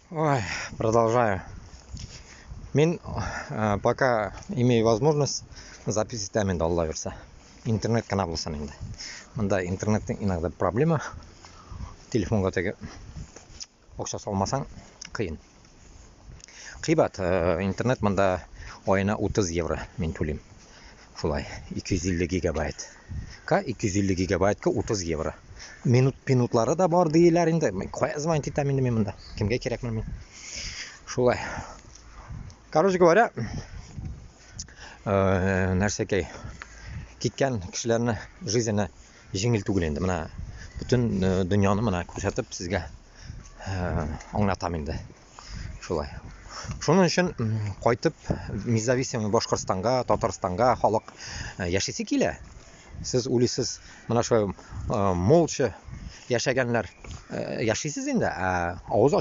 Ой, продолжаю. Мен пока имею возможность записывать там енді Алла берсе. Интернет қана болсын енді. Мында интернеттің иногда проблема. Телефонға теге ақша салмасаң қиын. Қибат, интернет мында ойына 30 евро мен төлеймін. Шулай 250 гигабайт. 250 гигабайтқа 30 евро. Минутлары да бар дейлер енді. Қоя звонить етем енді мен мында. Кімге керек мен? Шулай. Короче говоря, нәрсеге кеткен кішілерні жизнені жеңілту енді. Мына бүтін дүнияны мына көрсетіп сізге аңлатам енді. Шулай. Шуның үшін қайтып независимый Башқұртстанға, Татарстанға халық яшесе келе. Сіз ойлайсыз, мына молча яшәгәннәр яшисез енді, авыз